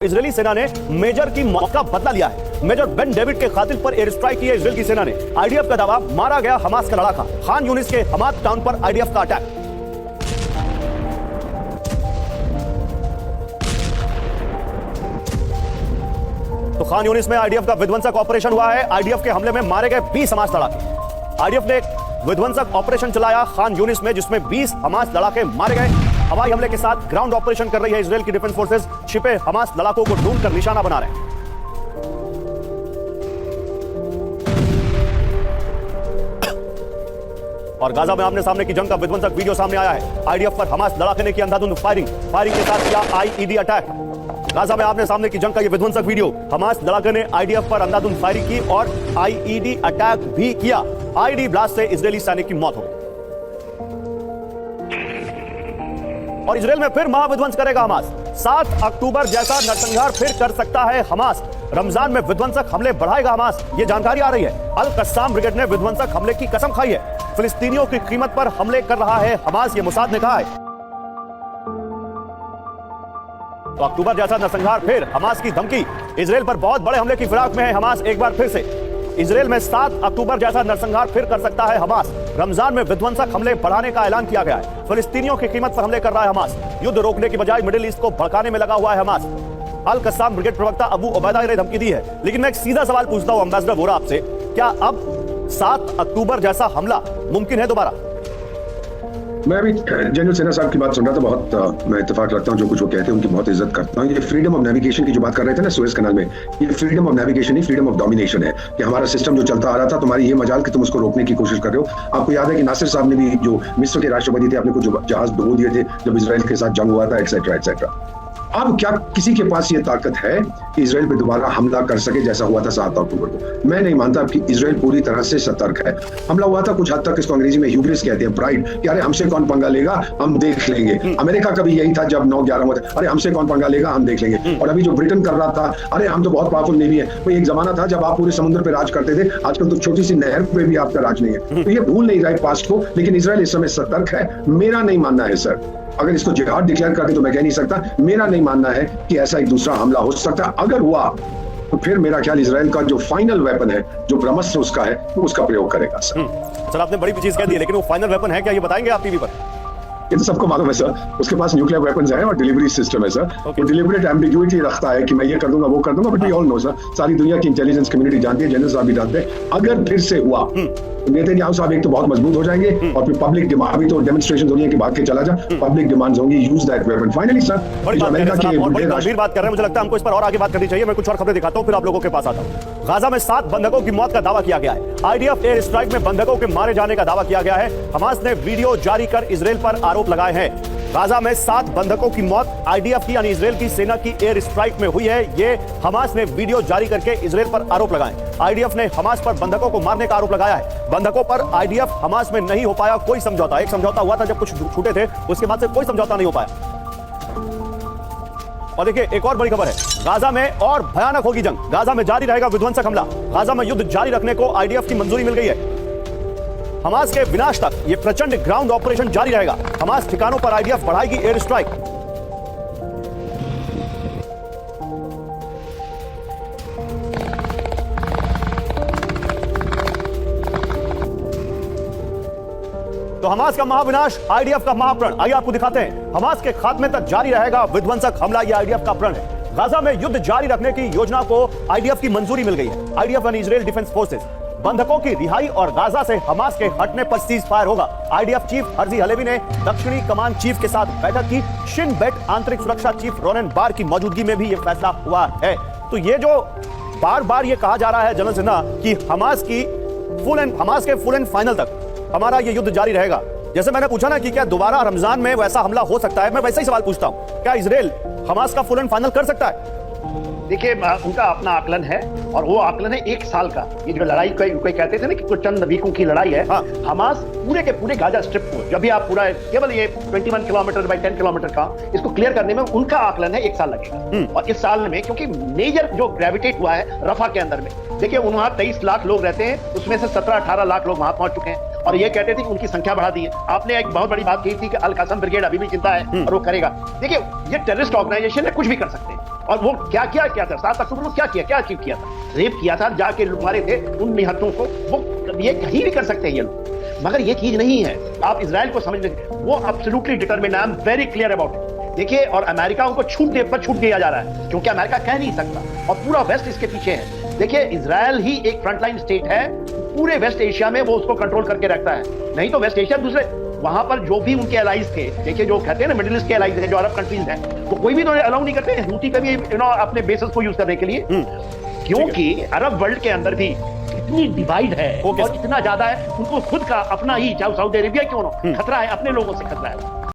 Israeli सेना ने major की मौत का बदला लिया है। मेजर बेन डेविड के कातिल पर एयर स्ट्राइक की है इजरायल की सेना ने। आईडीएफ का दावा, मारा गया हमास का लड़ाका। खान यूनिस के हमाद टाउन पर आईडीएफ का अटैक। तो खान यूनिस में आईडीएफ का विध्वंसक ऑपरेशन हुआ है। आईडीएफ के हमले में मारे गए 20 हमास लड़ाके। आईडीएफ ने एक विध्वंसक ऑपरेशन चलाया खान यूनिस में, जिसमें 20 हमास लड़ाके मारे गए। हवाई हमले के साथ ग्राउंड ऑपरेशन कर रही है इजरायल की डिफेंस फोर्सेस। छिपे हमास लड़ाकों को ढूंढकर निशाना बना रहे हैं। और गाजा में आमने सामने की जंग का विध्वंसक वीडियो सामने आया है। आईडीएफ पर हमास लड़ाके ने की अंधाधुंध फायरिंग के साथ किया आईईडी अटैक। गाजा में आमने सामने की जंग का यह विध्वंसक वीडियो। हमास लड़ाके ने आईडीएफ पर अंधाधुंध फायरिंग की और आईईडी अटैक भी किया। आईडी ब्लास्ट से इजरायली सैनिक की मौत हो गई। और इजरायल में फिर महाविध्वंस करेगा हमास। 7 अक्टूबर जैसा नरसंहार फिर कर सकता है हमास। रमजान में विध्वंसक हमले बढ़ाएगा हमास, यह जानकारी आ रही है। अल कस्साम ब्रिगेड ने विध्वंसक हमले की कसम खाई है। फिलिस्तीनियों की कीमत पर हमले कर रहा है हमास, यह मुसाद ने कहा है। तो अक्टूबर जैसा नरसंहार फिर, हमास की धमकी। इजरायल पर बहुत बड़े हमले की फिराक में है हमास एक बार फिर से। इजरायल में 7 अक्टूबर जैसा नरसंहार फिर कर सकता है हमास। रमजान में विध्वंसक हमले बढ़ाने का ऐलान किया गया है। फिलिस्तीनियों की कीमत पर हमले कर रहा है हमास। युद्ध रोकने की बजाय मिडिल ईस्ट को भड़काने में लगा हुआ है हमास। अल कस्साम ब्रिगेड प्रवक्ता अबू उबैदा ने धमकी दी है। लेकिन मैं एक सीधा सवाल पूछता हूं एम्बेसडर वोरा आपसे, क्या अब 7 अक्टूबर जैसा हमला मुमकिन है दोबारा? मैं अभी जनरल सेना साहब की बात सुन रहा था। बहुत मैं इत्तेफाक रखता हूँ, जो कुछ वो कहते हैं उनकी बहुत इज्जत करता हूँ। ये फ्रीडम ऑफ नेविगेशन की जो बात कर रहे थे ना सुएज कनाल में, ये फ्रीडम ऑफ नेविगेशन नहीं, फ्रीडम ऑफ डोमिनेशन है। कि हमारा सिस्टम जो चलता आ रहा था, तुम्हारी ये मजाल कि तुम उसको रोकने की कोशिश कर रहे हो। आपको याद है कि नासिर साहब ने भी, जो मिस्र के राष्ट्रपति थे, अपने कुछ जहाज डुबो दिए थे जब इजराइल के साथ जंग हुआ था, एक्सेट्रा एक्सेट्रा। अब क्या किसी के पास ये ताकत है कि इजराइल पे दोबारा हमला कर सके जैसा हुआ था 7 अक्टूबर को? मैं नहीं मानता कि इजराइल पूरी तरह से सतर्क है। हमला हुआ था कुछ हद तक, इसको अंग्रेजी में ह्यूब्रिस कहते हैं, प्राइड, कि अरे हमसे कौन पंगा लेगा, हम देख लेंगे। अमेरिका का भी यही था जब 9/11 हुआ था, अरे हमसे कौन पंगा लेगा, हम देख लेंगे। और अभी जो ब्रिटेन कर रहा था, अरे हम तो बहुत पावरफुल नेवी है। तो एक जमाना था जब आप पूरे समुद्र पे राज करते थे, आजकल तो छोटी सी नहर पे भी आपका राज नहीं है। तो ये भूल नहीं रहा है पास्ट को, लेकिन इजराइल इस समय सतर्क है। मेरा नहीं मानना है सर, अगर इसको जिहाद डिक्लेयर करके तो मैं कह नहीं सकता, मेरा नहीं मानना है कि ऐसा एक दूसरा हमला हो सकता है। अगर हुआ तो फिर मेरा ख्याल इजराइल का जो फाइनल वेपन है, जो ब्रह्मास्त्र उसका है, वो उसका प्रयोग करेगा सर। सर आपने बड़ी चीज कह दी, लेकिन वो फाइनल वेपन है क्या, ये बताएंगे आप टीवी पर? ये तो सबको मालूम है सर, उसके पास न्यूक्लियर वेपन्स है और डिलीवरी सिस्टम है सर। वो डिलिबरेट एम्बिग्यूटी रखता है कि मैं ये कर दूंगा, वो कर दूंगा, but we all know sir, सारी दुनिया की इंटेलिजेंस कम्युनिटी जानती है, जनरल साहब भी जानते हैं, अगर फिर से हुआ नेतन्याहू साहब एक तो बहुत मजबूत हो जाएंगे, और फिर पब्लिक डिमांड, अभी तो डेमोन्स्ट्रेशन दुनिया की भाग के चला जा, पब्लिक डिमांड्स होंगी, use that weapon finally sir. बड़ी गंभीर बात कर रहे हैं, मुझे लगता है हमको इस पर और आगे बात करनी चाहिए। मैं कुछ और खबरें दिखाता हूं, फिर आप लोगों के पास आता हूं। गाजा में 7 बंधकों की मौत का दावा किया गया है। आईडीएफ एयर स्ट्राइक में बंधकों के मारे जाने का दावा किया गया है। हमास ने वीडियो जारी कर इजरायल पर आरोप लगाए हैं। गाजा में 7 बंधकों की मौत आईडीएफ की यानी इजरायल की सेना की एयर स्ट्राइक में हुई है। ये हमास ने वीडियो जारी करके इजरायल पर आरोप लगाए। आईडीएफ ने हमास पर बंधकों को मारने का आरोप लगाया है। बंधकों पर आईडीएफ हमास में नहीं हो पाया कोई समझौता। एक समझौता हुआ था जब कुछ छूटे थे, उसके बाद से कोई समझौता नहीं हो पाया। और देखिए एक और बड़ी खबर है, गाजा में और भयानक होगी जंग। गाजा में जारी रहेगा विध्वंसक हमला। गाजा में युद्ध जारी रखने को आईडीएफ की मंजूरी मिल गई है। हमास के विनाश तक यह प्रचंड ग्राउंड ऑपरेशन जारी रहेगा। हमास ठिकानों पर आईडीएफ बढ़ाएगी एयर स्ट्राइक। तो हमास का महाविनाश, आईडीएफ का महाप्रण, आइए आपको दिखाते हैं। हमास के खात्मे तक जारी रहेगा विध्वंसक हमला, यह आईडीएफ का प्रण है। गाजा में युद्ध जारी रखने की योजना को आईडीएफ की मंजूरी मिल गई है। आईडीएफ यानी इजरायल डिफेंस फोर्सेस। बंधकों की रिहाई और गाजा से हमास के हटने पर सीज फायर होगा। आईडीएफ चीफ हर्जी हलेवी ने दक्षिणी कमान चीफ के साथ बैठक की। शिन बेट आंतरिक सुरक्षा चीफ रोनेन बार की मौजूदगी में भी यह फैसला हुआ है। तो ये जो बार बार ये कहा जा रहा है जनरल सिन्हा कि हमास के फुल एंड फाइनल तक हमारा ये युद्ध जारी रहेगा। जैसे मैंने पूछा ना कि क्या दोबारा रमजान में वैसा हमला हो सकता है, मैं वैसा ही सवाल पूछता हूं, क्या इजरायल हमास का फुल एंड फाइनल कर सकता है? देखिए उनका अपना आकलन है, और वो आकलन है 1 साल का। ये जो लड़ाई कोई कहते थे ना कि कुछ चंद वीकों की लड़ाई है। हाँ। हमास पूरे के पूरे गाजा स्ट्रिप को, जब भी आप पूरा केवल ये 21 किलोमीटर बाय 10 किलोमीटर का, इसको क्लियर करने में उनका आकलन है 1 साल लगेगा। और इस साल में क्योंकि मेजर जो ग्रेविटेट हुआ है रफा के अंदर में, देखिए वहां 23 लाख लोग रहते हैं, उसमें से 17-18 लाख लोग वहां पहुंच चुके हैं। और ये कहते थे कि उनकी संख्या बढ़ा दी है। आपने एक बहुत बड़ी बात कही थी कि अल कस्साम ब्रिगेड अभी भी चिंता है और वो करेगा। देखिए ये टेररिस्ट ऑर्गेनाइजेशन है, कुछ भी कर सकते हैं। और वो क्या क्या किया था 7 अक्टूबर को, क्या अचीव किया था? रेप किया था, जाके मारे थे उन निहत्तों को। वो ये कहीं भी कर सकते हैं ये लोग, मगर ये चीज नहीं है। आप इजराइल को समझ लें, वो absolutely determined, I am very clear about it. देखिए, और अमेरिका उनको छूट दिया जा रहा है, क्योंकि अमेरिका कह नहीं सकता और पूरा वेस्ट इसके पीछे है। देखिए, इजराइल ही एक फ्रंटलाइन स्टेट है, पूरे वेस्ट एशिया में वो उसको कंट्रोल करके रखता है। नहीं तो वेस्ट एशिया दूसरे वहां पर जो भी उनके एलाइज थे, देखिए जो कहते हैं ना मिडिल ईस्ट के एलाइज हैं, जो अरब कंट्रीज हैं, वो कोई भी तो अलाउ नहीं करते हूती पे भी अपने बेसिस को यूज करने के लिए, क्योंकि अरब वर्ल्ड के अंदर भी इतनी डिवाइड है और इतना ज्यादा है, उनको खुद का अपना ही, चाहे सऊदी अरेबिया क्यों ना, खतरा है, अपने लोगों से खतरा है।